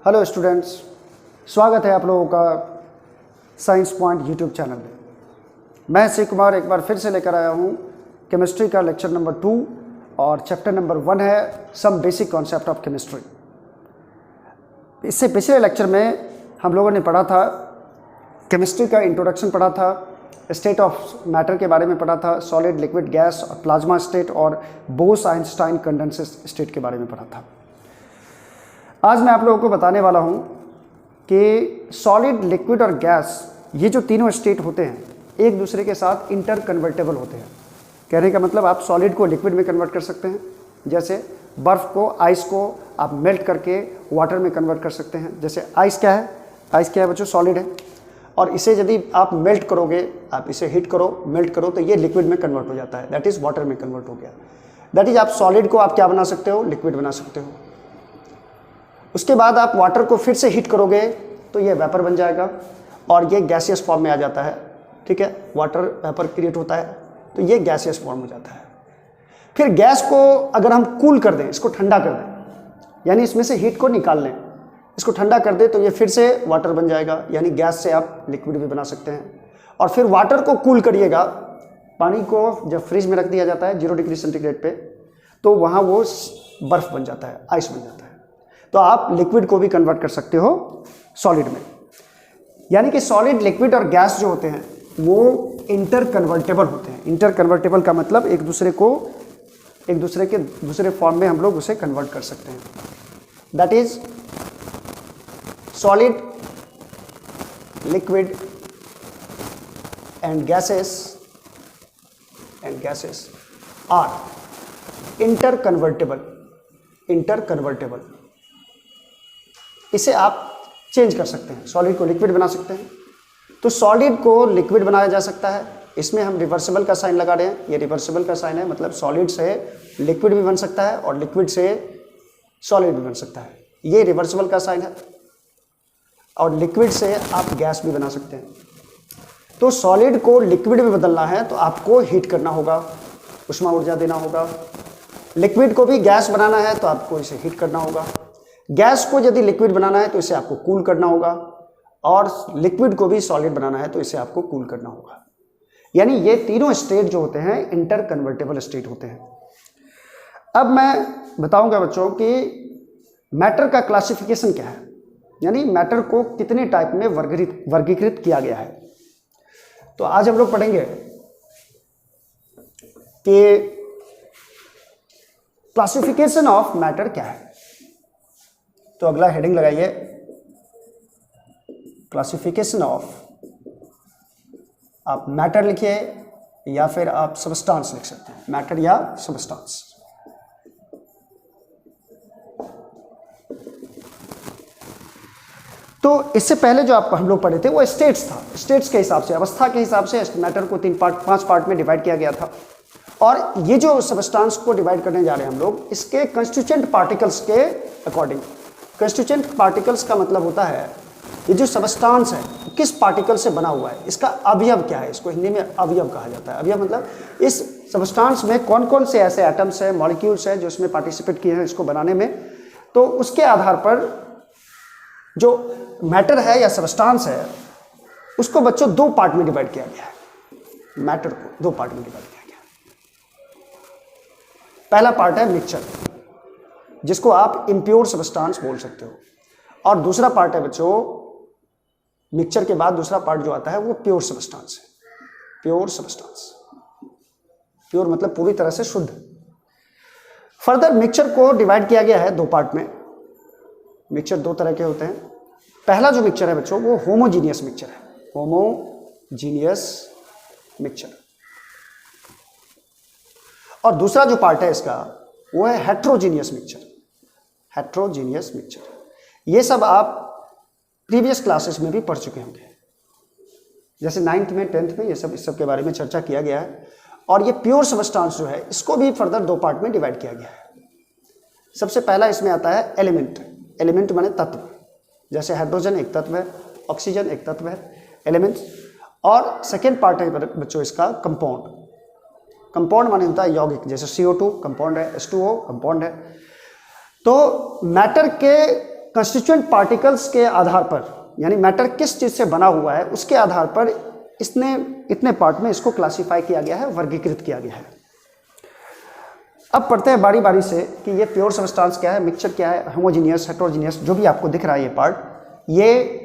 Hello students, स्वागत है आप लोगों का साइंस पॉइंट यूट्यूब चैनल में। मैं शिव कुमार एक बार फिर से लेकर आया हूँ केमिस्ट्री का लेक्चर नंबर 2 और चैप्टर नंबर 1 है some basic concept of chemistry. इससे पिछले लेक्चर में हम लोगों ने पढ़ा था केमिस्ट्री का इंट्रोडक्शन पढ़ा था, स्टेट ऑफ मैटर के बारे में पढ़ा था, सॉलिड, लिक्विड, गैस और प्लाज्मा स्टेट और बोस-आइंस्टाइन कंडेंसर स्टेट के बारे में पढ़ा था। आज मैं आप लोगों को बताने वाला हूं कि सॉलिड, लिक्विड और गैस ये जो तीनों स्टेट होते हैं एक दूसरे के साथ इंटर कन्वर्टेबल होते हैं। कहने का मतलब आप सॉलिड को लिक्विड में कन्वर्ट कर सकते हैं, जैसे बर्फ़ को, आइस को आप मेल्ट करके वाटर में कन्वर्ट कर सकते हैं। जैसे आइस क्या है, बच्चों सॉलिड है, और इसे यदि आप मेल्ट करोगे, आप इसे हीट करो, मेल्ट करो तो ये लिक्विड में कन्वर्ट हो जाता है, दैट इज़ वाटर में कन्वर्ट हो गया। दैट इज़ आप सॉलिड को आप क्या बना सकते हो, लिक्विड बना सकते हो। उसके बाद आप वाटर को फिर से हीट करोगे तो ये वेपर बन जाएगा और ये गैसियस फॉर्म में आ जाता है। ठीक है, वाटर वेपर क्रिएट होता है तो ये गैसियस फॉर्म हो जाता है। फिर गैस को अगर हम कूल कर दें, इसको ठंडा कर दें, यानी इसमें से हीट को निकाल लें, इसको ठंडा कर दें तो ये फिर से वाटर बन जाएगा, यानी गैस से आप लिक्विड भी बना सकते हैं। और फिर वाटर को कूल करिएगा, पानी को जब फ्रिज में रख दिया जाता है 0 डिग्री सेंटीग्रेड पे, तो वहाँ वो बर्फ़ बन जाता है, आइस बन जाता है। तो आप लिक्विड को भी कन्वर्ट कर सकते हो सॉलिड में। यानी कि सॉलिड, लिक्विड और गैस जो होते हैं वो इंटर कन्वर्टेबल होते हैं। इंटर कन्वर्टेबल का मतलब एक दूसरे के दूसरे फॉर्म में हम लोग उसे कन्वर्ट कर सकते हैं। That is solid, liquid and gases are interconvertible. इसे आप चेंज कर सकते हैं, सॉलिड को लिक्विड बना सकते हैं। तो सॉलिड को लिक्विड बनाया जा सकता है, इसमें हम रिवर्सिबल का साइन लगा रहे हैं, ये रिवर्सिबल का साइन है, मतलब सॉलिड से लिक्विड भी बन सकता है और लिक्विड से सॉलिड भी बन सकता है, ये रिवर्सिबल का साइन है। और लिक्विड से आप गैस भी बना सकते हैं। तो सॉलिड को लिक्विड में बदलना है तो आपको हीट करना होगा, ऊष्मा ऊर्जा देना होगा। लिक्विड को भी गैस बनाना है तो आपको इसे हीट करना होगा। गैस को यदि लिक्विड बनाना है तो इसे आपको कूल करना होगा, और लिक्विड को भी सॉलिड बनाना है तो इसे आपको कूल करना होगा। यानी ये तीनों स्टेट जो होते हैं इंटर कन्वर्टेबल स्टेट होते हैं। अब मैं बताऊंगा बच्चों कि मैटर का क्लासिफिकेशन क्या है, यानी मैटर को कितने टाइप में वर्गीकृत किया गया है। तो आज हम लोग पढ़ेंगे कि क्लासिफिकेशन ऑफ मैटर क्या है। तो अगला हेडिंग लगाइए, क्लासिफिकेशन ऑफ, आप मैटर लिखिए या फिर आप सबस्टांस लिख सकते हैं, मैटर या सबस्टांस। तो इससे पहले जो आप हम लोग पढ़े थे वो स्टेट्स था। स्टेट्स के हिसाब से, अवस्था के हिसाब से मैटर को 5 पार्ट में डिवाइड किया गया था। और ये जो सबस्टांस को डिवाइड करने जा रहे हैं हम लोग, इसके कंस्टिट्यूएंट पार्टिकल्स के अकॉर्डिंग। कंस्टिट्यूएंट पार्टिकल्स का मतलब होता है ये जो सबस्टांस है किस पार्टिकल से बना हुआ है, इसका अवयव क्या है, इसको हिंदी में अवयव कहा जाता है। अवयव मतलब इस सबस्टांस में कौन कौन से ऐसे एटम्स हैं, मॉलिक्यूल्स हैं जो इसमें पार्टिसिपेट किए हैं इसको बनाने में। तो उसके आधार पर जो मैटर है या सबस्टांस है उसको बच्चों 2 पार्ट में डिवाइड किया गया है। मैटर को 2 पार्ट में डिवाइड किया गया। पहला पार्ट है मिक्सचर, जिसको आप इम्प्योर सबस्टांस बोल सकते हो, और दूसरा पार्ट है बच्चों, मिक्सचर के बाद दूसरा पार्ट जो आता है वो प्योर सबस्टांस है। प्योर सबस्टांस, प्योर मतलब पूरी तरह से शुद्ध। फर्दर मिक्सचर को डिवाइड किया गया है 2 पार्ट में। मिक्सचर 2 तरह के होते हैं। पहला जो मिक्सचर है बच्चों वो होमोजीनियस मिक्सचर है, होमोजीनियस मिक्सचर। और दूसरा जो पार्ट है इसका वो है हेट्रोजीनियस मिक्सचर। हेट्रोजीनियस मिक्सचर, ये सब आप प्रीवियस क्लासेस में भी पढ़ चुके होंगे, जैसे 9th में 10th में इस सब के बारे में चर्चा किया गया है। और ये प्योर सबस्टांस जो है इसको भी फर्दर 2 पार्ट में डिवाइड किया गया है। सबसे पहला इसमें आता है एलिमेंट। एलिमेंट माने तत्व, जैसे हाइड्रोजन एक तत्व है, ऑक्सीजन एक तत्व है, एलिमेंट। और सेकेंड पार्ट है बच्चों इसका कंपाउंड। कंपाउंड माने होता है यौगिक, जैसे CO2 कंपाउंड है, H2O कंपाउंड है। तो मैटर के कंस्टिट्यूएंट पार्टिकल्स के आधार पर, यानी मैटर किस चीज़ से बना हुआ है उसके आधार पर इसने इतने पार्ट में इसको क्लासीफाई किया गया है, वर्गीकृत किया गया है। अब पढ़ते हैं बारी बारी से कि ये प्योर सब्सटेंस क्या है, मिक्सचर क्या है, होमोजीनियस, हेटेरोजीनियस, जो भी आपको दिख रहा है ये पार्ट, ये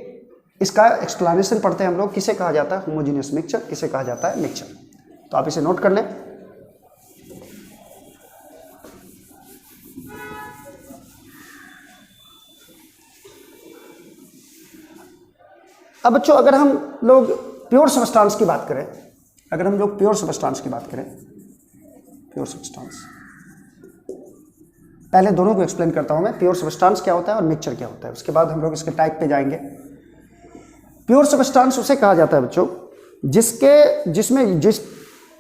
इसका एक्सप्लेनेशन पढ़ते हैं हम लोग। किसे कहा जाता है होमोजीनियस मिक्सचर, किसे कहा जाता है मिक्सचर। तो आप इसे नोट कर लें। अब बच्चों अगर हम लोग प्योर सब्सटेंस की बात करें, प्योर सब्सटेंस पहले दोनों को एक्सप्लेन करता हूं मैं, प्योर सब्सटेंस क्या होता है और मिक्सचर क्या होता है, उसके बाद हम लोग इसके टाइप पे जाएंगे। प्योर सब्सटेंस उसे कहा जाता है बच्चों जिसमें जिस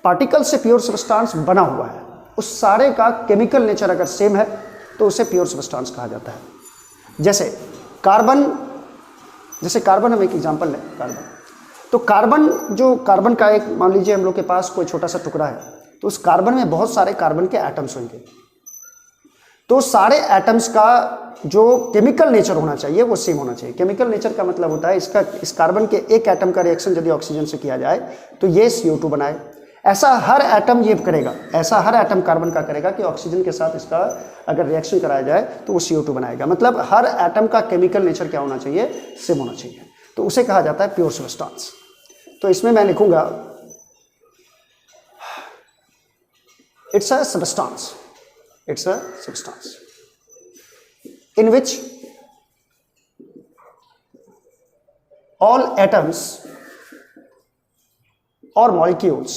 पार्टिकल से प्योर सब्सटेंस बना हुआ है उस सारे का केमिकल नेचर अगर सेम है तो उसे प्योर सब्सटेंस कहा जाता है। जैसे कार्बन हम एक एग्जांपल लें, तो कार्बन का एक मान लीजिए हम लोग के पास कोई छोटा सा टुकड़ा है, तो उस कार्बन में बहुत सारे कार्बन के एटम्स होंगे, तो सारे एटम्स का जो केमिकल नेचर होना चाहिए वो सेम होना चाहिए। केमिकल नेचर का मतलब होता है इस कार्बन के एक एटम का रिएक्शन यदि ऑक्सीजन से किया जाए तो ये CO2 बनाए, ऐसा हर एटम ये करेगा, ऐसा हर एटम कार्बन का करेगा कि ऑक्सीजन के साथ इसका अगर रिएक्शन कराया जाए तो वो CO2 बनाएगा। मतलब हर एटम का केमिकल नेचर क्या होना चाहिए, सेम होना चाहिए, तो उसे कहा जाता है प्योर सब्सटेंस। तो इसमें मैं लिखूंगा it's a substance in which all atoms or molecules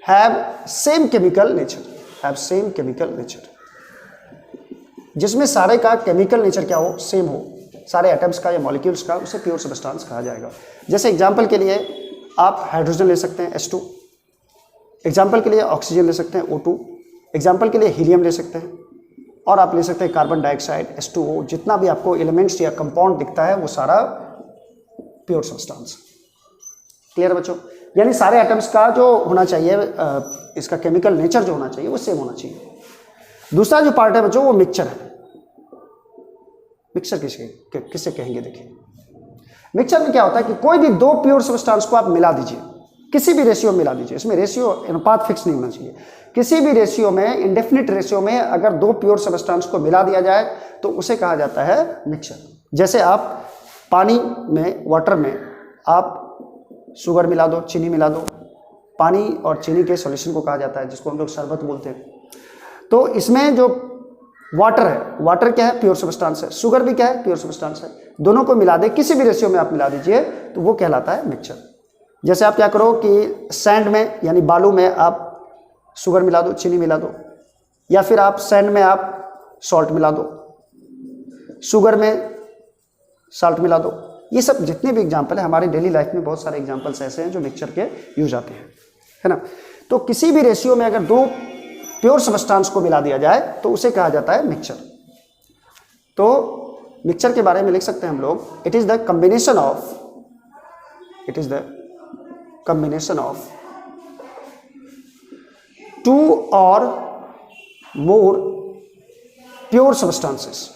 have same chemical nature, जिसमें सारे का केमिकल नेचर क्या हो, सेम हो, सारे एटम्स का या मॉलिक्यूल्स का, उसे प्योर सब्सटेंस कहा जाएगा। जैसे एग्जांपल के लिए आप हाइड्रोजन ले सकते हैं H2, एग्जाम्पल के लिए ऑक्सीजन ले सकते हैं O2, एग्जाम्पल के लिए हीलियम ले सकते हैं, और आप ले सकते हैं कार्बन डाइऑक्साइड H2O। जितना भी आपको एलिमेंट्स या कंपाउंड दिखता है वो सारा प्योर सब्सटेंस। क्लियर बच्चों? यानी सारे एटम्स का जो होना चाहिए इसका केमिकल नेचर जो होना चाहिए वो सेम होना चाहिए। दूसरा जो पार्ट है बच्चों वो मिक्सचर है। मिक्सचर किसे कहेंगे? देखिए मिक्सचर में क्या होता है कि कोई भी दो प्योर सब्सटेंस को आप मिला दीजिए, किसी भी रेशियो में मिला दीजिए, इसमें रेशियो अनुपात फिक्स नहीं होना चाहिए, किसी भी रेशियो में, इंडेफिनिट रेशियो में अगर दो प्योर सब्सटेंस को मिला दिया जाए तो उसे कहा जाता है मिक्सचर। जैसे आप पानी में, वाटर में आप शुगर मिला दो, चीनी मिला दो, पानी और चीनी के सॉल्यूशन को कहा जाता है जिसको हम लोग शरबत बोलते हैं। तो इसमें जो वाटर है, वाटर क्या है? प्योर सब्सटेंस है। शुगर भी क्या है? प्योर सब्सटेंस है। दोनों को मिला दे, किसी भी रेशियो में आप मिला दीजिए तो वो कहलाता है मिक्सचर। जैसे आप क्या करो कि सैंड में यानी बालू में आप शुगर मिला दो, चीनी मिला दो, या फिर आप सैंड में आप सॉल्ट मिला दो, शुगर में सॉल्ट मिला दो। ये सब जितने भी एग्जाम्पल है हमारी डेली लाइफ में बहुत सारे एग्जाम्पल्स ऐसे हैं जो मिक्सचर के यूज आते हैं, है ना। तो किसी भी रेशियो में अगर दो प्योर सब्सटेंस को मिला दिया जाए तो उसे कहा जाता है मिक्सचर। तो मिक्सचर के बारे में लिख सकते हैं हम लोग, it is the combination of two और मोर प्योर सब्सटेंसेस,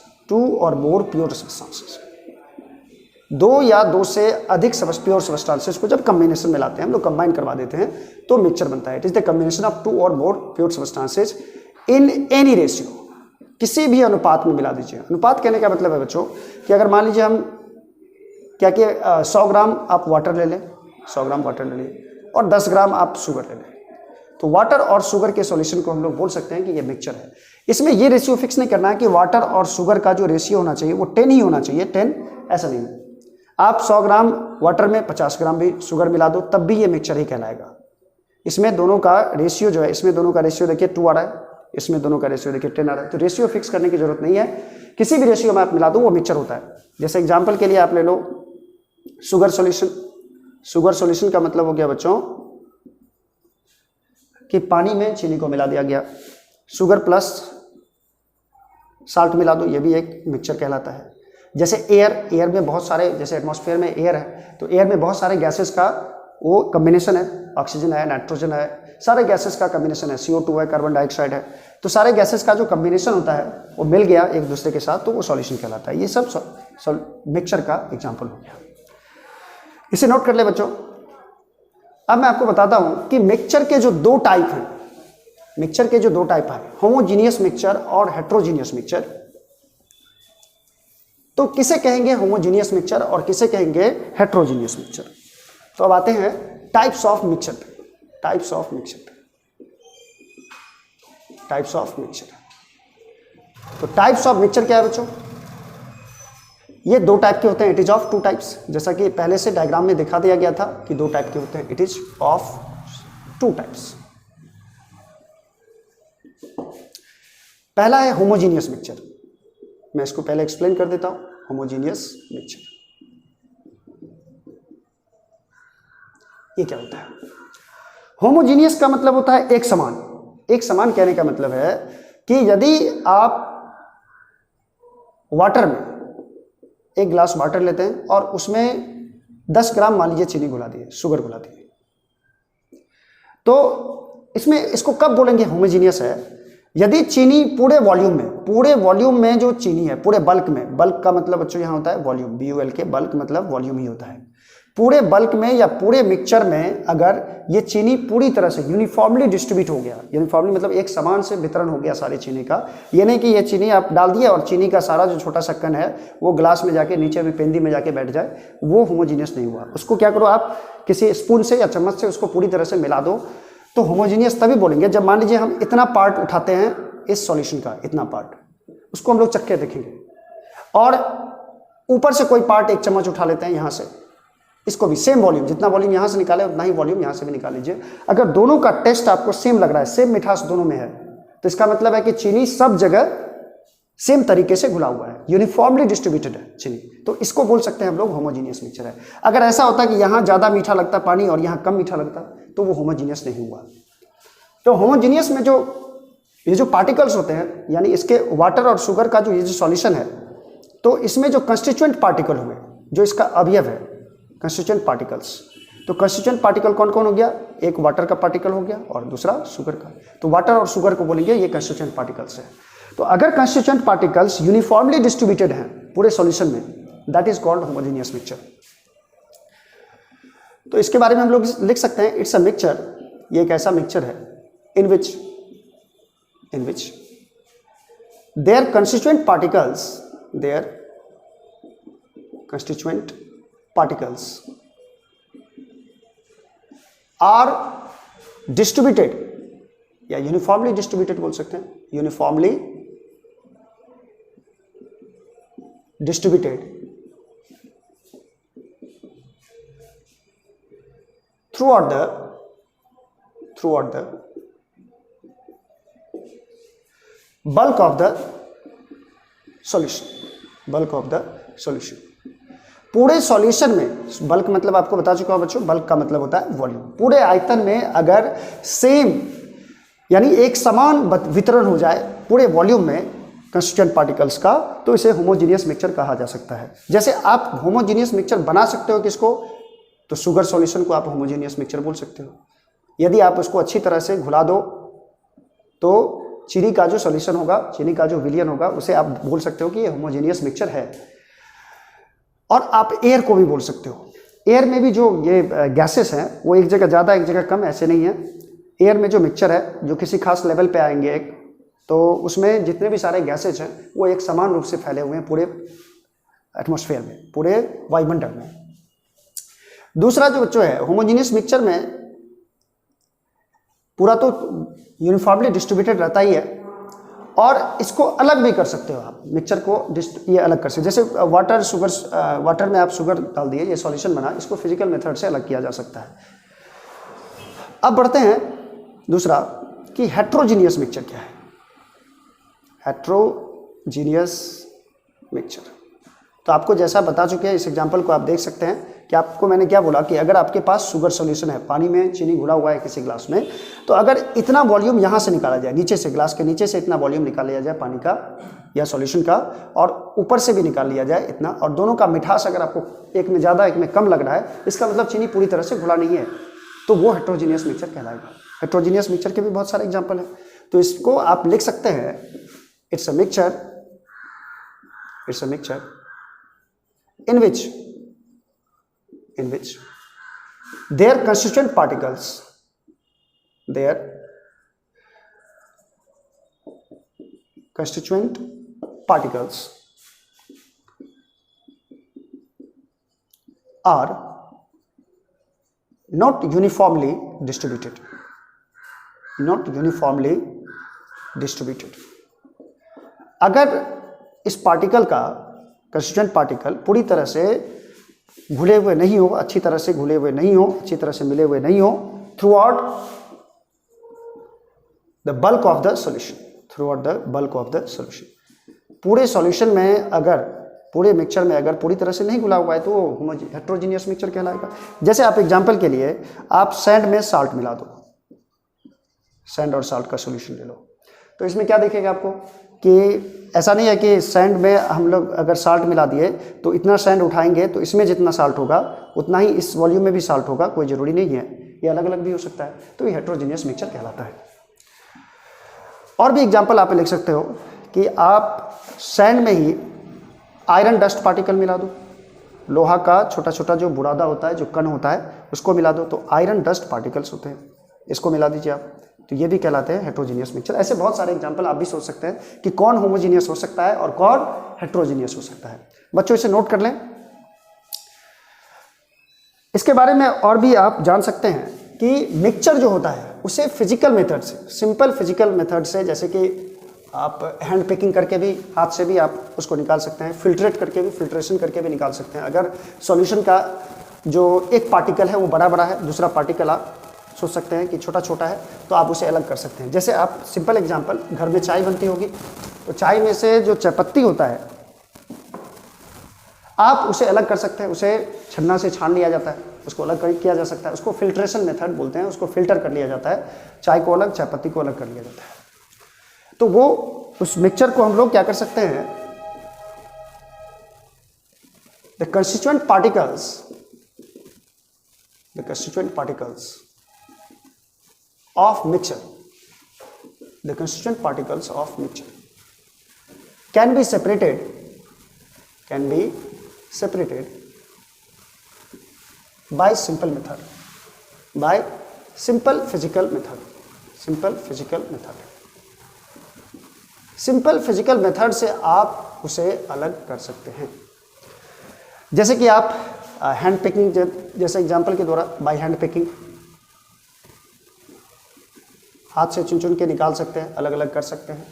दो या दो से अधिक प्योर सब्सटेंसेस को जब कॉम्बिनेशन में लाते हैं, हम लोग कंबाइन करवा देते हैं तो मिक्सचर बनता है। It is the combination of two और more pure substances in any ratio, किसी भी अनुपात में मिला दीजिए। अनुपात कहने का मतलब है बच्चों कि अगर मान लीजिए हम क्या कि 100 ग्राम आप वाटर ले लें, 100 ग्राम वाटर ले लें और 10 ग्राम आप शुगर ले लें, तो वाटर और शुगर के सॉल्यूशन को हम लोग बोल सकते हैं कि ये मिक्सचर है। इसमें ये रेशियो फिक्स नहीं करना है कि वाटर और शुगर का जो रेशियो होना चाहिए वो 10 ही होना चाहिए, 10 ऐसा नहीं है। आप 100 ग्राम वाटर में 50 ग्राम भी शुगर मिला दो तब भी ये मिक्सचर ही कहलाएगा। इसमें दोनों का रेशियो जो है, इसमें दोनों का रेशियो देखिए 2 आ रहा है, इसमें दोनों का रेशियो देखिए 10 आ रहा है। तो रेशियो फिक्स करने की जरूरत नहीं है, किसी भी रेशियो में आप मिला दो वो मिक्सचर होता है। जैसे एग्जाम्पल के लिए आप ले low sugar solution. Sugar solution का मतलब हो गया बच्चों कि पानी में चीनी को मिला दिया गया, शुगर प्लस साल्ट मिला दो, ये भी एक मिक्सचर कहलाता है। जैसे एयर में बहुत सारे, जैसे एटमॉस्फेयर में एयर है तो एयर में बहुत सारे गैसेस का वो कॉम्बिनेशन है, ऑक्सीजन है, नाइट्रोजन है, सारे गैसेस का कम्बिनेशन है, CO2 है, कार्बन डाइऑक्साइड है, तो सारे गैसेस का जो कम्बिनेशन होता है वो मिल गया एक दूसरे के साथ तो वो सॉल्यूशन कहलाता है। ये सब मिक्सचर का एग्जाम्पल हो गया, इसे नोट कर ले बच्चों। अब मैं आपको बताता हूं कि मिक्सचर के जो दो टाइप हैं, मिक्सचर के जो दो टाइप हैं, होमोजीनियस मिक्सचर और हेट्रोजीनियस मिक्सचर। तो किसे कहेंगे होमोजीनियस मिक्सचर और किसे कहेंगे हेट्रोजीनियस मिक्सचर। तो अब आते हैं टाइप्स ऑफ मिक्सचर पे, टाइप्स ऑफ मिक्सचर पे, टाइप्स ऑफ मिक्सचर। तो टाइप्स ऑफ मिक्सचर क्या है बच्चों, ये दो टाइप के होते हैं, it is of two types. जैसा कि पहले से डायग्राम में दिखा दिया गया था कि दो टाइप के होते हैं, it is of two types. पहला है होमोजीनियस मिक्सचर, मैं इसको पहले एक्सप्लेन कर देता हूं। होमोजीनियस मिक्सचर ये क्या होता है? होमोजीनियस का मतलब होता है एक समान। एक समान कहने का मतलब है कि यदि आप वाटर में एक ग्लास वाटर लेते हैं और उसमें 10 ग्राम मान लीजिए चीनी घुला दिए, शुगर घुला दिए, तो इसमें इसको कब बोलेंगे होमोजीनियस है? यदि चीनी पूरे वॉल्यूम में जो चीनी है, पूरे बल्क में, बल्क का मतलब बच्चों यहाँ होता है वॉल्यूम, BULK, बल्क मतलब वॉल्यूम ही होता है। पूरे बल्क में या पूरे मिक्सचर में अगर ये चीनी पूरी तरह से यूनिफॉर्मली डिस्ट्रीब्यूट हो गया, यूनिफॉर्मली मतलब एक समान से वितरण हो गया सारी चीनी का, ये नहीं कि ये चीनी आप डाल दिया और चीनी का सारा जो छोटा सा कण है वो ग्लास में जाके नीचे में पेंदी में जाके बैठ जाए, वो होमोजीनियस नहीं हुआ। उसको क्या करो आप, किसी स्पून से या चम्मच से उसको पूरी तरह से मिला दो, तो होमोजीनियस तभी बोलेंगे जब मान लीजिए हम इतना पार्ट उठाते हैं इस सॉल्यूशन का, इतना पार्ट, उसको हम लोग चख के देखेंगे, और ऊपर से कोई पार्ट एक चम्मच उठा लेते हैं यहाँ से, इसको भी सेम वॉल्यूम, जितना वॉल्यूम यहाँ से निकाले उतना ही वॉल्यूम यहाँ से भी निकाल लीजिए। अगर दोनों का टेस्ट आपको सेम लग रहा है, सेम मिठास दोनों में है, तो इसका मतलब है कि चीनी सब जगह सेम तरीके से घुला हुआ है, यूनिफॉर्मली डिस्ट्रीब्यूटेड है चीनी, तो इसको बोल सकते हैं हम लोग होमोजीनियस मिक्सचर है। अगर ऐसा होता कि यहाँ ज़्यादा मीठा लगता पानी और यहाँ कम मीठा लगता, तो वो होमोजीनियस नहीं हुआ। तो होमोजीनियस में जो ये जो पार्टिकल्स होते हैं, यानी इसके वाटर और शुगर का जो ये जो सॉल्यूशन है, तो इसमें जो कंस्टिट्यूएंट पार्टिकल हुए, जो इसका अवयव है, कंस्टिट्यूएंट पार्टिकल्स, तो कंस्टिट्यूएंट पार्टिकल कौन कौन हो गया? एक वाटर का पार्टिकल हो गया और दूसरा शुगर का, तो वाटर और शुगर को बोलेंगे ये कंस्टिट्यूएंट पार्टिकल्स है। तो अगर कंस्टिट्यूएंट पार्टिकल्स यूनिफॉर्मली डिस्ट्रीब्यूटेड हैं पूरे सॉल्यूशन में, that is called homogeneous mixture. तो इसके बारे में हम लोग लिख सकते हैं, इट्स अ मिक्सचर, ये एक ऐसा मिक्सचर है in which their constituent particles are distributed, या यूनिफॉर्मली डिस्ट्रीब्यूटेड बोल सकते हैं, uniformly distributed throughout the bulk of the solution, पूरे सॉल्यूशन में, बल्क मतलब आपको बता चुका हूं बच्चों, बल्क का मतलब होता है वॉल्यूम। पूरे आयतन में अगर सेम यानी एक समान वितरण हो जाए पूरे वॉल्यूम में कंस्टिट्यूएंट पार्टिकल्स का, तो इसे होमोजीनियस मिक्सचर कहा जा सकता है। जैसे आप होमोजीनियस मिक्सचर बना सकते हो किसको, तो शुगर सॉल्यूशन को आप होमोजीनियस मिक्सचर बोल सकते हो। यदि आप उसको अच्छी तरह से घुला दो तो चीनी का जो सॉल्यूशन होगा, चीनी का जो विलियन होगा, उसे आप बोल सकते हो कि ये होमोजीनियस मिक्सचर है। और आप एयर को भी बोल सकते हो। एयर में भी जो ये गैसेस हैं वो एक जगह ज़्यादा एक जगह कम ऐसे नहीं है। एयर में जो मिक्सचर है जो किसी खास लेवल पे आएंगे एक, तो उसमें जितने भी सारे गैसेज हैं वो एक समान रूप से फैले हुए हैं पूरे एटमॉस्फेयर में, पूरे वायुमंडल में। दूसरा जो बच्चों है, होमोजीनियस मिक्सचर में पूरा तो यूनिफॉर्मली डिस्ट्रीब्यूटेड रहता ही है, और इसको अलग भी कर सकते हो आप, मिक्सचर को ये अलग कर सकते हो। जैसे वाटर में आप शुगर डाल दिए, ये सॉल्यूशन बना, इसको फिजिकल मेथड से अलग किया जा सकता है। अब बढ़ते हैं दूसरा कि हेट्रोजीनियस मिक्सचर क्या है। हेट्रोजीनियस मिक्सचर तो आपको जैसा बता चुके हैं, इस एग्जांपल को आप देख सकते हैं कि आपको मैंने क्या बोला कि अगर आपके पास शुगर सॉल्यूशन है, पानी में चीनी घुला हुआ है किसी ग्लास में, तो अगर इतना वॉल्यूम यहाँ से निकाला जाए, नीचे से, ग्लास के नीचे से इतना वॉल्यूम निकाल लिया जाए पानी का या सॉल्यूशन का, और ऊपर से भी निकाल लिया जाए इतना, और दोनों का मिठास अगर आपको एक में ज़्यादा एक में कम लग रहा है, इसका मतलब चीनी पूरी तरह से घुला नहीं है, तो वो हेट्रोजीनियस मिक्सचर कहलाएगा। हेट्रोजीनियस मिक्सचर के भी बहुत सारे एग्जाम्पल हैं। तो इसको आप लिख सकते हैं, it's a mixture in which their constituent particles are not uniformly distributed. अगर इस पार्टिकल का कंस्टिट्यूएंट पार्टिकल पूरी तरह से घुले हुए नहीं हो, अच्छी तरह से घुले हुए नहीं हो, अच्छी तरह से मिले हुए नहीं हो through out the bulk of the solution, पूरे सॉल्यूशन में अगर, पूरे मिक्सचर में अगर पूरी तरह से नहीं घुला हुआ है तो हेट्रोजीनियस मिक्सचर कहलाएगा। जैसे आप एग्जाम्पल के लिए आप सैंड में साल्ट मिला दो, सैंड और साल्ट का सॉल्यूशन ले लो, तो इसमें क्या दिखेगा आपको कि ऐसा नहीं है कि सैंड में हम लोग अगर साल्ट मिला दिए तो इतना सैंड उठाएंगे तो इसमें जितना साल्ट होगा उतना ही इस वॉल्यूम में भी साल्ट होगा, कोई ज़रूरी नहीं है, ये अलग अलग भी हो सकता है। तो ये हेट्रोजीनियस मिक्सचर कहलाता है। और भी एग्जाम्पल आप लिख सकते हो कि आप सैंड में ही आयरन डस्ट पार्टिकल मिला दो, लोहा का छोटा छोटा जो बुरादा होता है, जो कण होता है, उसको मिला दो तो आयरन डस्ट पार्टिकल्स होते हैं, इसको मिला दीजिए आप, तो ये भी कहलाते हैं हेट्रोजीनियस मिक्सचर। ऐसे बहुत सारे एग्जाम्पल आप भी सोच सकते हैं कि कौन होमोजीनियस हो सकता है और कौन हेट्रोजीनियस हो सकता है। बच्चों इसे नोट कर लें। इसके बारे में और भी आप जान सकते हैं कि मिक्सचर जो होता है उसे फिजिकल मेथड से, सिंपल फिजिकल मेथड से, जैसे कि आप हैंड पिकिंग करके भी, हाथ से भी आप उसको निकाल सकते हैं, फिल्ट्रेट करके भी, फिल्ट्रेशन करके भी निकाल सकते हैं। अगर सॉल्यूशन का जो एक पार्टिकल है वो बड़ा बड़ा है, दूसरा पार्टिकल आप सोच सकते हैं कि छोटा छोटा है, तो आप उसे अलग कर सकते हैं। जैसे आप सिंपल एग्जांपल, घर में चाय बनती होगी तो चाय में से जो चायपत्ती होता है आप उसे अलग कर सकते हैं, उसे छन्ना से छान लिया जाता है, उसको अलग किया जा सकता है, उसको फिल्ट्रेशन मेथड बोलते हैं, उसको फिल्टर कर लिया जाता है, चाय को अलग, चायपत्ती को अलग कर लिया जाता है। तो वो उस मिक्सचर को हम लोग क्या कर सकते हैं, the constituent particles of mixture, the constituent particles of mixture can be separated by simple physical method से आप उसे अलग कर सकते हैं। जैसे कि आप हैंड पिकिंग, जैसे एग्जांपल के द्वारा बाय हैंड पिकिंग, हाथ से चुन चुन के निकाल सकते हैं, अलग अलग कर सकते हैं।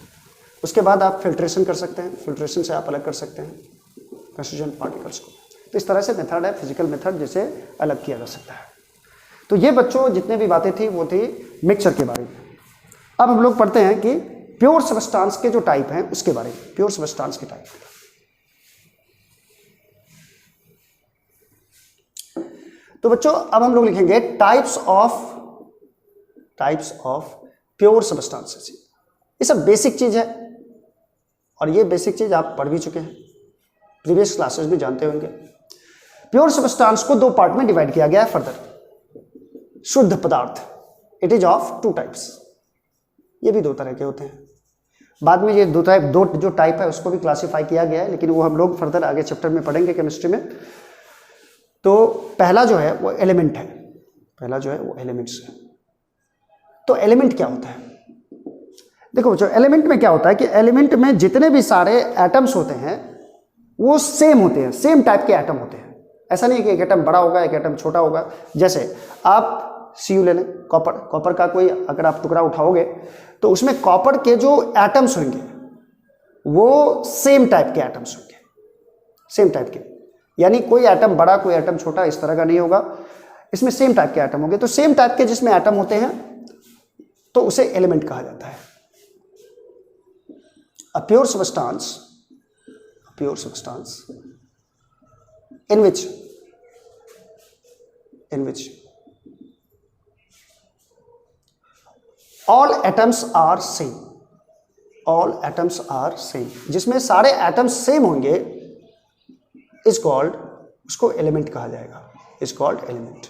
उसके बाद आप फिल्ट्रेशन कर सकते हैं, फिल्ट्रेशन से आप अलग कर सकते हैं कंस्टिट्यूएंट पार्टिकल्स को। तो इस तरह से मेथड है, फिजिकल मेथड, जिसे अलग किया जा सकता है। तो ये बच्चों जितने भी बातें थी वो थी मिक्सचर के बारे में। अब हम लोग पढ़ते हैं कि प्योर सबस्टांस के जो टाइप हैं उसके बारे में, प्योर सबस्टांस के टाइप। तो बच्चों अब हम लोग लिखेंगे टाइप्स ऑफ प्योर सबस्टांसेस। ये सब बेसिक चीज है और ये बेसिक चीज आप पढ़ भी चुके हैं, प्रीवियस क्लासेस में जानते होंगे। प्योर सबस्टांस को दो पार्ट में डिवाइड किया गया है फर्दर। शुद्ध पदार्थ, it is of two types, ये भी दो तरह के होते हैं। बाद में ये दो जो टाइप है उसको भी क्लासिफाई किया गया है, लेकिन वो हम लोग फर्दर आगे चैप्टर में पढ़ेंगे केमिस्ट्री में। तो पहला जो है वो एलिमेंट है, पहला जो है वो एलिमेंट्स है। तो एलिमेंट क्या होता है? देखो बच्चों, एलिमेंट में क्या होता है कि एलिमेंट में जितने भी सारे एटम्स होते हैं वो सेम होते हैं, सेम टाइप के एटम होते हैं। ऐसा नहीं है कि एक एटम बड़ा होगा, एक एटम छोटा होगा। जैसे आप सीयू ले लें, कॉपर का कोई अगर आप टुकड़ा उठाओगे तो उसमें कॉपर के जो एटम्स होंगे वो सेम टाइप के एटम्स होंगे, सेम टाइप के, यानी कोई एटम बड़ा कोई एटम छोटा इस तरह का नहीं होगा, इसमें सेम टाइप के एटम होंगे। तो सेम टाइप के जिसमें एटम होते हैं तो उसे एलिमेंट कहा जाता है। A pure substance in which all atoms are same, जिसमें सारे एटम्स सेम होंगे, उसको एलिमेंट कहा जाएगा, इज कॉल्ड एलिमेंट।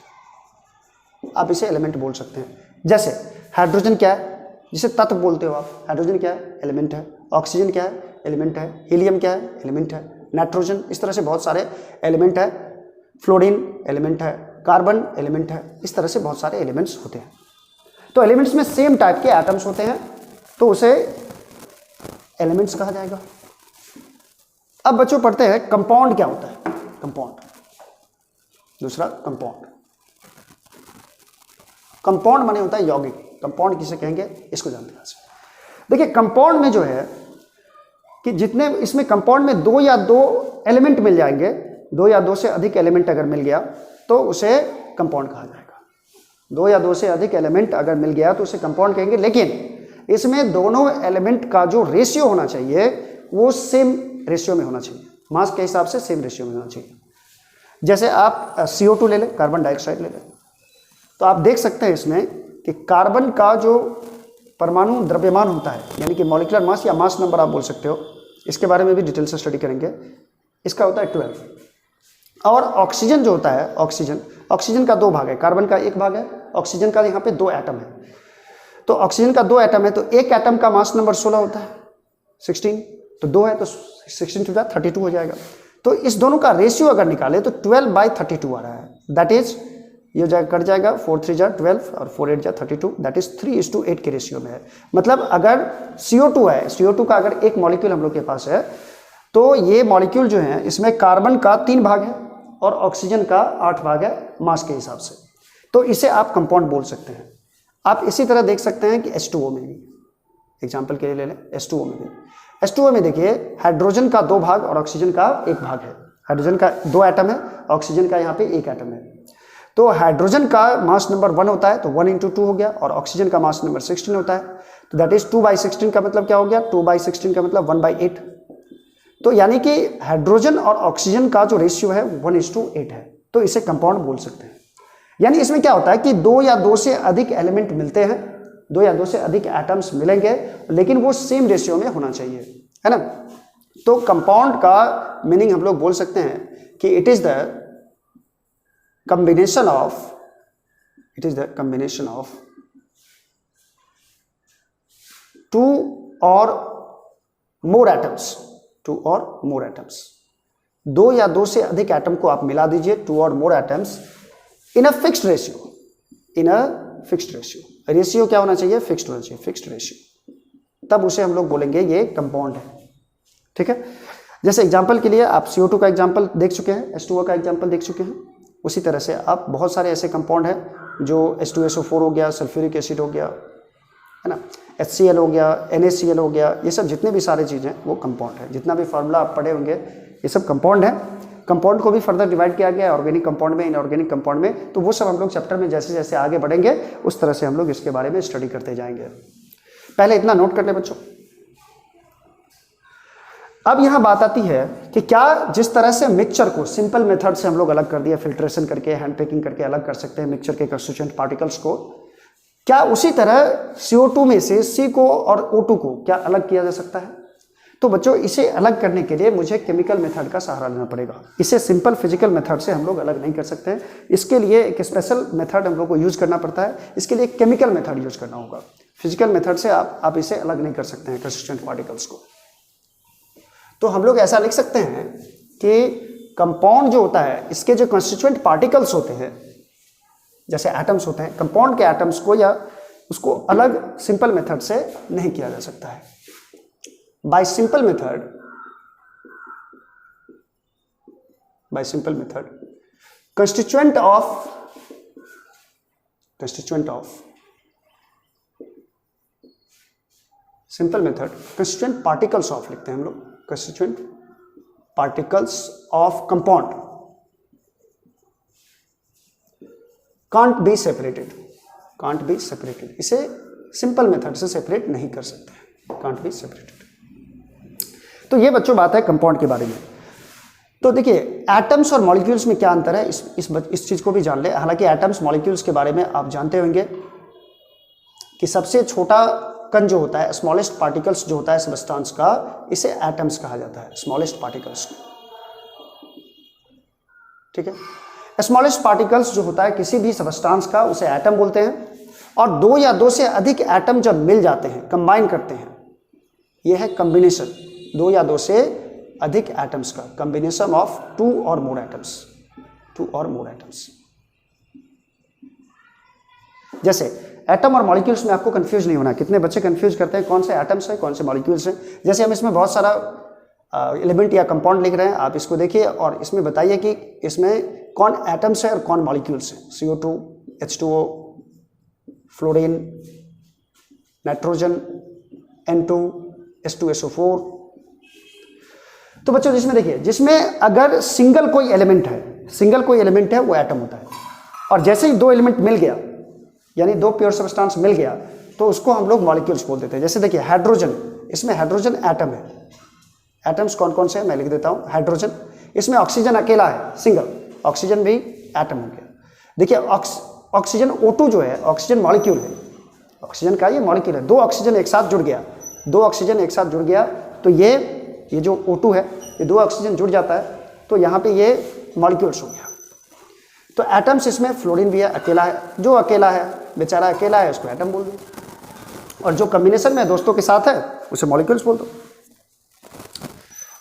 आप इसे एलिमेंट बोल सकते हैं। जैसे हाइड्रोजन क्या है, जिसे तत्व बोलते हो आप, हाइड्रोजन क्या है, एलिमेंट है। ऑक्सीजन क्या है, एलिमेंट है। हीलियम क्या है, एलिमेंट है। नाइट्रोजन, इस तरह से बहुत सारे एलिमेंट है। फ्लोरीन एलिमेंट है, कार्बन एलिमेंट है, इस तरह से बहुत सारे एलिमेंट्स होते हैं। तो एलिमेंट्स में सेम टाइप के एटम्स होते हैं तो उसे एलिमेंट्स कहा जाएगा। अब बच्चों पढ़ते हैं कंपाउंड क्या होता है। कंपाउंड, दूसरा कंपाउंड। कंपाउंड माने होता है यौगिक। कंपाउंड किसे कहेंगे, इसको जानते हैं। देखिए कंपाउंड में जो है कि जितने इसमें कंपाउंड में दो या दो एलिमेंट मिल जाएंगे, दो या दो से अधिक एलिमेंट अगर मिल गया तो उसे कंपाउंड कहा जाएगा। दो या दो से अधिक एलिमेंट अगर मिल गया तो उसे कंपाउंड कहेंगे, लेकिन इसमें दोनों एलिमेंट का जो रेशियो होना चाहिए वो सेम रेशियो में होना चाहिए, मास के हिसाब से सेम रेशियो में होना चाहिए। जैसे आप CO2 ले लें, कार्बन डाइऑक्साइड ले लें, तो आप देख सकते हैं इसमें कि कार्बन का जो परमाणु द्रव्यमान होता है, यानी कि मॉलिक्यूलर मास या मास नंबर आप बोल सकते हो, इसके बारे में भी डिटेल से स्टडी करेंगे, इसका होता है 12। और ऑक्सीजन जो होता है, ऑक्सीजन का दो भाग है, कार्बन का एक भाग है, ऑक्सीजन का यहाँ पे दो एटम है। तो ऑक्सीजन का दो एटम है तो एक एटम का मास नंबर 16 होता है, 16, तो दो है तो 16 टू 32 हो जाएगा। तो इस दोनों का रेशियो अगर निकाले तो 12/32 आ रहा है। दैट इज ये कट जाएगा, 4 3 जा 12 और 4 8 जा 32, दैट इज 3:8 के रेशियो में है। मतलब अगर CO2 है, CO2 का अगर एक मॉलिक्यूल हम लोग के पास है तो ये मॉलिक्यूल जो है इसमें कार्बन का 3 भाग है और ऑक्सीजन का 8 भाग है मास के हिसाब से। तो इसे आप कंपाउंड बोल सकते हैं। आप इसी तरह देख सकते हैं कि H2O में भी, एग्जाम्पल के लिए ले लें, H2O में भी, H2O में देखिए हाइड्रोजन का 2 भाग और ऑक्सीजन का 1 भाग है। हाइड्रोजन का 2 एटम है, ऑक्सीजन का यहाँ पे 1 एटम है। तो हाइड्रोजन का मास नंबर 1 होता है तो 1 × 2 हो गया, और ऑक्सीजन का मास नंबर 16 होता है, तो दैट इज 2/16 का मतलब क्या हो गया, 2/16 का मतलब 1/8। तो यानी कि हाइड्रोजन और ऑक्सीजन का जो रेशियो है 1:8 है, तो इसे कंपाउंड बोल सकते हैं। यानी इसमें क्या होता है कि दो या दो से अधिक एलिमेंट मिलते हैं, दो या दो से अधिक एटम्स मिलेंगे, लेकिन वो सेम रेशियो में होना चाहिए, है ना। तो कंपाउंड का मीनिंग हम लोग बोल सकते हैं कि it is the combination of two or more atoms, दो या दो से अधिक एटम को आप मिला दीजिए, 2 or more atoms in a fixed ratio. Ratio क्या होना चाहिए, फिक्स्ड होना चाहिए, फिक्स्ड रेशियो, तब उसे हम लोग बोलेंगे ये कंपाउंड है। ठीक है, जैसे एग्जांपल के लिए आप CO2 का एग्जांपल देख चुके हैं, H2O का एग्जांपल देख चुके हैं, उसी तरह से आप बहुत सारे ऐसे कंपाउंड हैं जो H2SO4 हो गया, सल्फ्यूरिक एसिड हो गया, है ना, HCl हो गया, NaCl हो गया, ये सब जितने भी सारे चीज़ें वो कंपाउंड है। जितना भी फार्मूला आप पढ़े होंगे ये सब कंपाउंड है। कंपाउंड को भी फर्दर डिवाइड किया गया है ऑर्गेनिक कंपाउंड में, इनऑर्गेनिक कंपाउंड में, तो वो सब हम लोग चैप्टर में जैसे जैसे आगे बढ़ेंगे उस तरह से हम लोग इसके बारे में स्टडी करते जाएंगे। पहले इतना नोट कर ले बच्चों। अब यहाँ बात आती है कि क्या जिस तरह से मिक्सचर को सिंपल मेथड से हम लोग अलग कर दिया, फिल्ट्रेशन करके, हैंड पैकिंग करके अलग कर सकते हैं मिक्सचर के कंस्टिट्यूएंट पार्टिकल्स को, क्या उसी तरह CO2 में से C को और O2 को क्या अलग किया जा सकता है? तो बच्चों इसे अलग करने के लिए मुझे केमिकल मेथड का सहारा लेना पड़ेगा। इसे सिंपल फिजिकल मेथड से हम लोग अलग नहीं कर सकते हैं। इसके लिए एक स्पेशल मेथड हम लोग को यूज करना पड़ता है। इसके लिए केमिकल मेथड यूज करना होगा। फिजिकल मेथड से आप इसे अलग नहीं कर सकते हैं कंस्टिट्यूएंट पार्टिकल्स को। तो हम लोग ऐसा लिख सकते हैं कि कंपाउंड जो होता है इसके जो कंस्टिट्यूएंट पार्टिकल्स होते हैं, जैसे एटम्स होते हैं, कंपाउंड के एटम्स को या उसको अलग सिंपल मेथड से नहीं किया जा सकता है। Bye simple method constituent of simple method constituent particles of लिखते हैं हम लोग, constituent particles of compound can't be separated. इसे सिंपल मेथड से सेपरेट नहीं कर सकते, कांट बी सेपरेटेड। तो ये बच्चों बात है कंपाउंड के बारे में। तो देखिए एटम्स और मॉलिक्यूल्स में क्या अंतर है, इस चीज को भी जान ले। हालांकि एटम्स मॉलिक्यूल्स के बारे में आप जानते होंगे कि सबसे छोटा कण जो होता है, स्मॉलेस्ट पार्टिकल्स जो होता है सब्सटेंस का, इसे एटम्स कहा जाता है, स्मॉलेस्ट पार्टिकल्स। ठीक है, स्मॉलेस्ट पार्टिकल्स जो होता है किसी भी सब्सटेंस का, उसे एटम बोलते हैं। और दो या दो से अधिक एटम जब मिल जाते हैं, कंबाइन करते हैं, यह है कॉम्बिनेशन। दो या दो से अधिक एटम्स का कॉम्बिनेशन ऑफ टू और मोर एटम्स, टू और मोर एटम्स। जैसे एटम और मॉलिक्यूल्स में आपको कंफ्यूज नहीं होना। कितने बच्चे कंफ्यूज करते हैं कौन से एटम्स हैं कौन से मॉलिक्यूल्स हैं। जैसे हम इसमें बहुत सारा एलिमेंट या कंपाउंड लिख रहे हैं, आप इसको देखिए और इसमें बताइए कि इसमें कौन एटम्स है और कौन मॉलिक्यूल्स हैं। CO2, H2O, fluorine, nitrogen, N2, H2SO4। तो बच्चों जिसमें देखिए, जिसमें अगर सिंगल कोई एलिमेंट है वो एटम होता है। और जैसे ही दो एलिमेंट मिल गया, यानी दो प्योर सब्सटेंस मिल गया, तो उसको हम लोग मॉलिक्यूल्स बोल देते हैं। जैसे देखिए हाइड्रोजन, इसमें हाइड्रोजन एटम है। एटम्स कौन कौन से हैं मैं लिख देता हूं। हाइड्रोजन, इसमें ऑक्सीजन अकेला है, सिंगल, ऑक्सीजन भी एटम हो गया। देखिए ऑक्सीजन O2 जो है, ऑक्सीजन मॉलिक्यूल है, ऑक्सीजन का ये मॉलिक्यूल है। दो ऑक्सीजन एक साथ जुड़ गया, तो ये जो O2 है, ये दो ऑक्सीजन जुड़ जाता है, तो यहाँ पे ये मॉलिक्यूल्स हो गया। तो एटम्स इसमें फ्लोरीन भी है, अकेला है। जो अकेला है, बेचारा अकेला है, उसको एटम बोल दो, और जो कॉम्बिनेशन में दोस्तों के साथ है उसे मॉलिक्यूल्स बोल दो।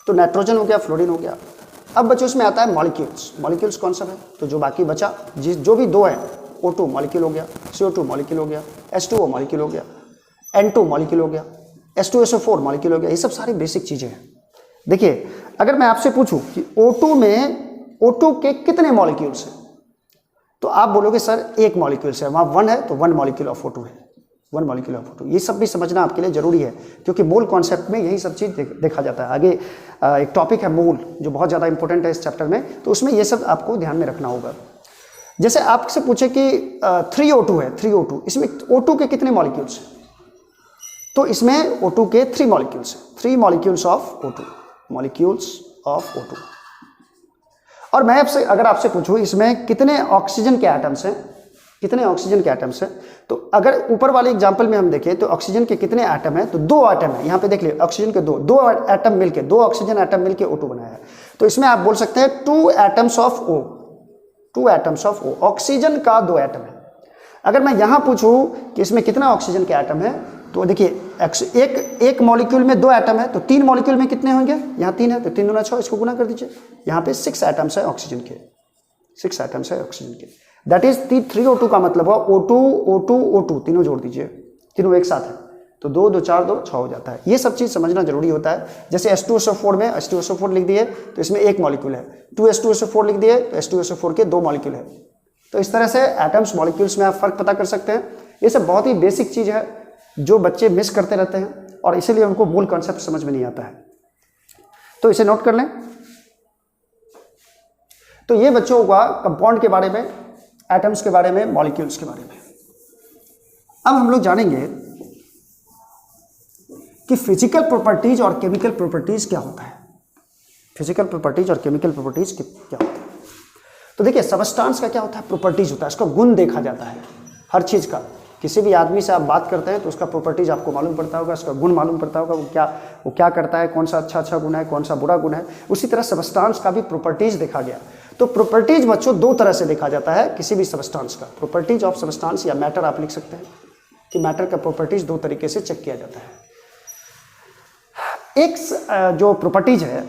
तो नाइट्रोजन हो गया, फ्लोरीन हो गया। अब बच्चों इसमें आता है मॉलिक्यूल्स। मॉलिक्यूल्स कौन सा है? तो जो बाकी बचा, जो भी दो है, O2 मॉलिक्यूल हो गया, CO2 मॉलिक्यूल हो गया, H2O मॉलिक्यूल हो गया, N2 मॉलिक्यूल हो गया, H2SO4 मॉलिक्यूल हो गया। ये सब सारी बेसिक चीज़ें हैं। देखिए अगर मैं आपसे पूछूं कि O2 के कितने मॉलिक्यूल्स हैं, तो आप बोलोगे सर एक मॉलिक्यूल से, वहाँ 1 है तो 1 मॉलिक्यूल ऑफ O2 है, 1 मॉलिक्यूल ऑफ O2। ये सब भी समझना आपके लिए जरूरी है, क्योंकि मोल कॉन्सेप्ट में यही सब चीज़ देखा जाता है। आगे एक टॉपिक है मोल, जो बहुत ज़्यादा इंपॉर्टेंट है इस चैप्टर में, तो उसमें ये सब आपको ध्यान में रखना होगा। जैसे आपसे पूछे कि 3O2 है, 3O2, इसमें O2 के कितने मॉलिक्यूल्स हैं, तो इसमें O2 के 3 मॉलिक्यूल्स हैं, 3 molecules of O2, molecules of O2। और मैं अगर आपसे पूछूं इसमें कितने ऑक्सीजन के एटम्स हैं, तो अगर ऊपर वाले एग्जांपल में हम देखें तो ऑक्सीजन के कितने एटम हैं, तो 2 एटम है। यहाँ पे देख लियो, ऑक्सीजन के दो एटम मिलके, 2 ऑक्सीजन एटम मिलके O2 बनाया है। तो इसमें आप बोल सकते हैं 2 atoms of O, 2 atoms of O। Oxygen का 2 एटम है। अगर मैं यहाँ पूछूं कि इसमें कितना ऑक्सीजन के एटम है, तो देखिए एक मॉलिक्यूल में 2 एटम है, तो 3 मॉलिक्यूल में कितने होंगे, यहाँ 3 है तो 3 गुना 6, इसको गुना कर दीजिए। यहाँ पे 6 एटम्स है ऑक्सीजन के, 6 एटम्स है ऑक्सीजन के। दैट इज 3O2 का मतलब हुआ O2 तीनों जोड़ दीजिए, तीनों एक साथ है, तो 2 2 4 2 6 हो जाता है। ये सब चीज़ समझना जरूरी होता है। जैसे H2SO4 में H2SO4 लिख दिए तो इसमें 1 मॉलिक्यूल है, 2H2SO4 लिख दिए तो H2SO4 के 2 मॉलिक्यूल है। तो इस तरह से एटम्स मॉलिक्यूल्स में आप फर्क पता कर सकते हैं। ये सब बहुत ही बेसिक चीज़ है जो बच्चे मिस करते रहते हैं, और इसीलिए उनको मूल कॉन्सेप्ट समझ में नहीं आता है। तो इसे नोट कर लें। तो ये बच्चों का कंपाउंड के बारे में, एटम्स के बारे में, मॉलिक्यूल्स के बारे में। अब हम लोग जानेंगे कि फिजिकल प्रॉपर्टीज और केमिकल प्रॉपर्टीज क्या होता है। फिजिकल प्रॉपर्टीज और केमिकल प्रॉपर्टीज क्या होता है। तो देखिए सब्सटेंस का क्या होता है, प्रॉपर्टीज होता है, इसका गुण देखा जाता है हर चीज़ का। किसी भी आदमी से आप बात करते हैं तो उसका प्रॉपर्टीज आपको मालूम पड़ता होगा, उसका गुण मालूम पड़ता होगा, वो क्या करता है, कौन सा अच्छा गुण है, कौन सा बुरा गुण है। उसी तरह सब्सटेंस का भी प्रॉपर्टीज देखा गया। तो प्रॉपर्टीज बच्चों 2 तरह से देखा जाता है किसी भी सब्सटेंस का। प्रॉपर्टीज ऑफ सब्सटेंस या मैटर आप लिख सकते हैं कि मैटर का प्रॉपर्टीज 2 तरीके से चेक किया जाता है। एक जो प्रॉपर्टीज है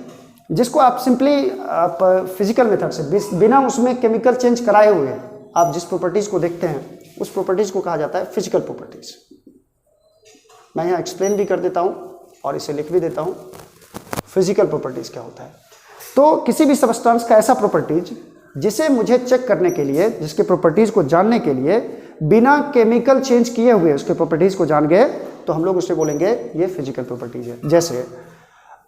जिसको आप सिंपली फिजिकल मेथड से, बिना उसमें केमिकल चेंज कराए हुए आप जिस प्रॉपर्टीज को देखते हैं, उस प्रॉपर्टीज को कहा जाता है फिजिकल प्रॉपर्टीज। मैं यहाँ एक्सप्लेन भी कर देता हूँ और इसे लिख भी देता हूँ। फिजिकल प्रॉपर्टीज क्या होता है, तो किसी भी सब्सटेंस का ऐसा प्रॉपर्टीज जिसे मुझे चेक करने के लिए, जिसके प्रॉपर्टीज को जानने के लिए बिना केमिकल चेंज किए हुए उसके प्रॉपर्टीज को जान गए, तो हम लोग उसे बोलेंगे ये फिजिकल प्रॉपर्टीज है। जैसे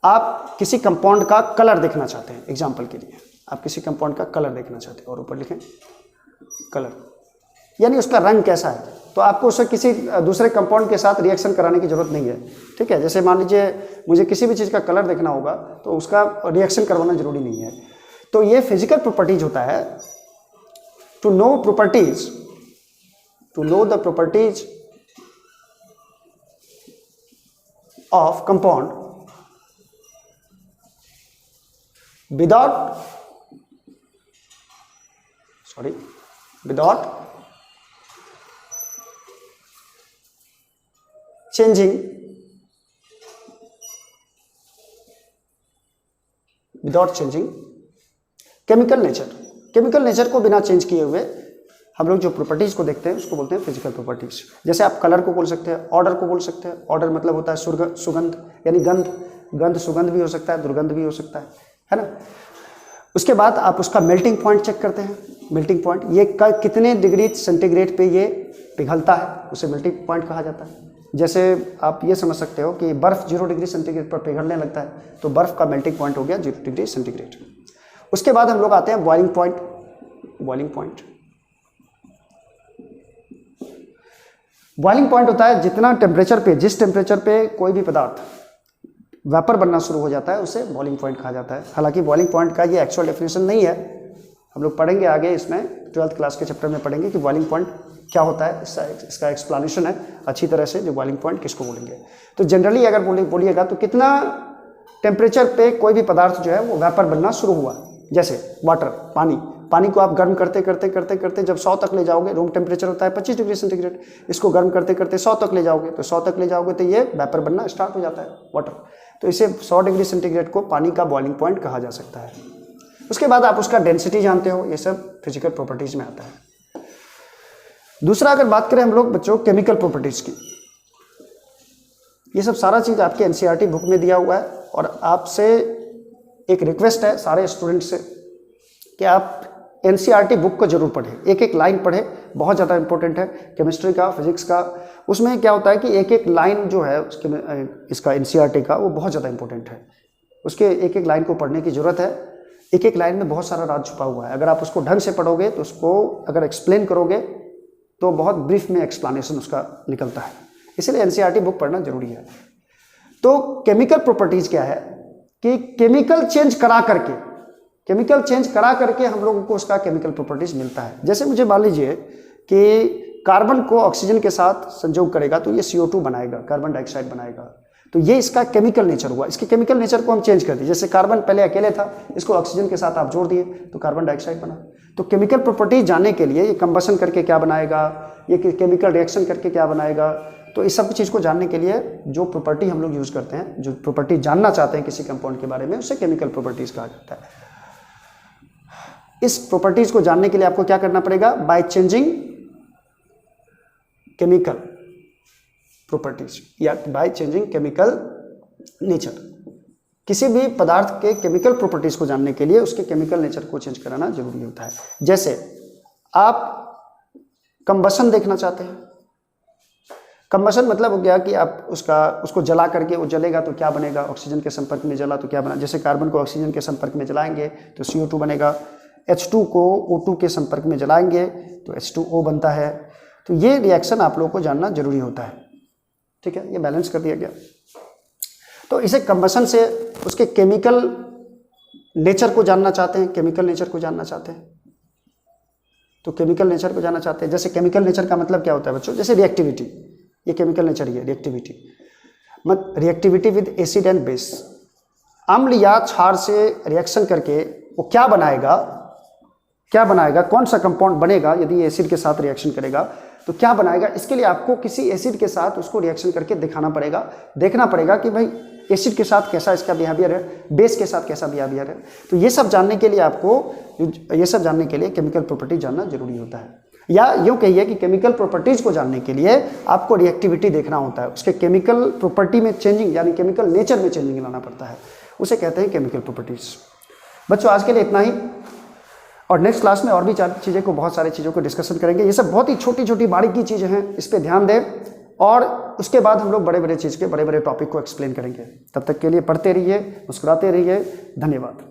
आप किसी कंपाउंड का कलर देखना चाहते हैं, एग्जाम्पल के लिए आप किसी कंपाउंड का कलर देखना चाहते हैं, और ऊपर लिखें कलर, यानी उसका रंग कैसा है। तो आपको उसे किसी दूसरे कंपाउंड के साथ रिएक्शन कराने की जरूरत नहीं है, ठीक है। जैसे मान लीजिए मुझे किसी भी चीज़ का कलर देखना होगा तो उसका रिएक्शन करवाना जरूरी नहीं है। तो ये फिजिकल प्रॉपर्टीज होता है। To know the properties of compound without changing without changing chemical nature. Chemical nature को बिना चेंज किए हुए हम लोग जो प्रॉपर्टीज को देखते हैं उसको बोलते हैं फिजिकल प्रॉपर्टीज। जैसे आप कलर को बोल सकते हैं, ऑर्डर को बोल सकते हैं। ऑर्डर मतलब होता है सुगंध यानी गंध, गंध सुगंध भी हो सकता है, दुर्गंध भी हो सकता है ना। उसके बाद आप उसका मेल्टिंग पॉइंट चेक करते हैं। मेल्टिंग पॉइंट ये कितने डिग्री सेंटीग्रेड पे ये पिघलता है, उसे मेल्टिंग पॉइंट कहा जाता है। जैसे आप ये समझ सकते हो कि बर्फ़ 0 डिग्री सेंटीग्रेड पर पिघलने लगता है तो बर्फ़ का मेल्टिंग पॉइंट हो गया 0 डिग्री सेंटीग्रेड। उसके बाद हम लोग आते हैं boiling point. Boiling point, boiling point होता है जितना टेम्परेचर पे, जिस टेम्परेचर पे कोई भी पदार्थ वेपर बनना शुरू हो जाता है उसे बॉइलिंग पॉइंट कहा जाता है। हालांकि बॉइलिंग पॉइंट का ये एक्चुअल डेफिनेशन नहीं है, हम लोग पढ़ेंगे आगे, इसमें 12th क्लास के चैप्टर में पढ़ेंगे कि बॉइलिंग पॉइंट क्या होता है। इसका एक्सप्लेनेशन है अच्छी तरह से, जो बॉइलिंग पॉइंट किसको बोलेंगे। तो जनरली अगर बोलिएगा तो कितना टेम्परेचर पे कोई भी पदार्थ जो है वो वेपर बनना शुरू हुआ। जैसे वाटर, पानी को आप गर्म करते करते करते करते जब 100 तक ले जाओगे, रूम टेम्परेचर होता है 25 डिग्री सेंटीग्रेड, इसको गर्म करते करते 100 तक ले जाओगे, तो 100 तक ले जाओगे तो ये वेपर बनना स्टार्ट हो जाता है वाटर। तो इसे 100 डिग्री सेंटीग्रेड को पानी का बॉइलिंग पॉइंट कहा जा सकता है। उसके बाद आप उसका डेंसिटी जानते हो, ये सब फिजिकल प्रॉपर्टीज में आता है। दूसरा अगर बात करें हम लोग बच्चों केमिकल प्रॉपर्टीज की, ये सब सारा चीज आपके एनसीईआरटी बुक में दिया हुआ है। और आपसे एक रिक्वेस्ट है सारे स्टूडेंट से कि आप एनसीईआरटी बुक को जरूर पढ़ें, एक एक लाइन पढ़ें, बहुत ज़्यादा इंपॉर्टेंट है। केमिस्ट्री का, फिजिक्स का, उसमें क्या होता है कि एक एक लाइन जो है उसके इसका एनसीईआरटी का वो बहुत ज़्यादा इंपॉर्टेंट है। उसके एक एक लाइन को पढ़ने की ज़रूरत है। एक एक लाइन में बहुत सारा राज छुपा हुआ है। अगर आप उसको ढंग से पढ़ोगे तो उसको अगर एक्सप्लेन करोगे तो बहुत ब्रीफ में एक्सप्लेनेशन उसका निकलता है। इसलिए एनसीईआरटी बुक पढ़ना जरूरी है। तो केमिकल प्रॉपर्टीज क्या है कि केमिकल चेंज करा करके हम लोगों को उसका केमिकल प्रॉपर्टीज मिलता है। जैसे मुझे मान लीजिए कि कार्बन को ऑक्सीजन के साथ संयोग करेगा तो ये CO2 बनाएगा, कार्बन डाइऑक्साइड बनाएगा। तो ये इसका केमिकल नेचर हुआ। इसके केमिकल नेचर को हम चेंज कर दिए। जैसे कार्बन पहले अकेले था, इसको ऑक्सीजन के साथ आप जोड़ दिए तो कार्बन डाइऑक्साइड बना। तो केमिकल प्रॉपर्टीज जानने के लिए ये कंबशन करके क्या बनाएगा, ये केमिकल रिएक्शन करके क्या बनाएगा, तो इस सब चीज़ को जानने के लिए जो प्रॉपर्टी हम लोग यूज़ करते हैं, जो प्रॉपर्टी जानना चाहते हैं किसी कंपाउंड के बारे में, उसे केमिकल प्रॉपर्टीज कहा जाता है। इस प्रॉपर्टीज को जानने के लिए आपको क्या करना पड़ेगा, बाय चेंजिंग केमिकल प्रॉपर्टीज या बाय चेंजिंग केमिकल नेचर। किसी भी पदार्थ के केमिकल प्रॉपर्टीज को जानने के लिए उसके केमिकल नेचर को चेंज कराना जरूरी होता है। जैसे आप कंबशन देखना चाहते हैं, कंबशन मतलब हो गया कि आप उसको जला करके वो जलेगा तो क्या बनेगा, ऑक्सीजन के संपर्क में जला तो क्या बना। जैसे कार्बन को ऑक्सीजन के संपर्क में जलाएंगे तो CO2 बनेगा, H2 को O2 के संपर्क में जलाएंगे तो H2O बनता है। तो ये रिएक्शन आप लोगों को जानना जरूरी होता है। ठीक है, ये बैलेंस कर दिया गया। तो इसे कंबशन से उसके केमिकल नेचर को जानना चाहते हैं, केमिकल नेचर को जानना चाहते हैं तो केमिकल नेचर को जानना चाहते हैं। जैसे केमिकल नेचर का मतलब क्या होता है बच्चों, जैसे रिएक्टिविटी, ये केमिकल नेचर ही है reactivity. Reactivity with acid and base, अम्ल या क्षार से रिएक्शन करके वो क्या बनाएगा, कौन सा कंपाउंड बनेगा। यदि एसिड के साथ रिएक्शन करेगा तो क्या बनाएगा, इसके लिए आपको किसी एसिड के साथ उसको रिएक्शन करके देखना पड़ेगा कि भाई एसिड के साथ कैसा इसका बिहेवियर है, बेस के साथ कैसा बिहेवियर है। तो ये सब जानने के लिए केमिकल प्रॉपर्टी जानना जरूरी होता है। या यूँ कहिए कि केमिकल प्रॉपर्टीज को जानने के लिए आपको रिएक्टिविटी देखना होता है, उसके केमिकल प्रॉपर्टी में चेंजिंग यानी केमिकल नेचर में चेंजिंग लाना पड़ता है, उसे कहते हैं केमिकल प्रॉपर्टीज। बच्चों आज के लिए इतना ही, और नेक्स्ट क्लास में और भी बहुत सारी चीज़ों को डिस्कशन करेंगे। ये सब बहुत ही छोटी छोटी बारीकी चीज़ें हैं, इस पर ध्यान दें। और उसके बाद हम लोग बड़े बड़े टॉपिक को एक्सप्लेन करेंगे। तब तक के लिए पढ़ते रहिए, मुस्कुराते रहिए। धन्यवाद।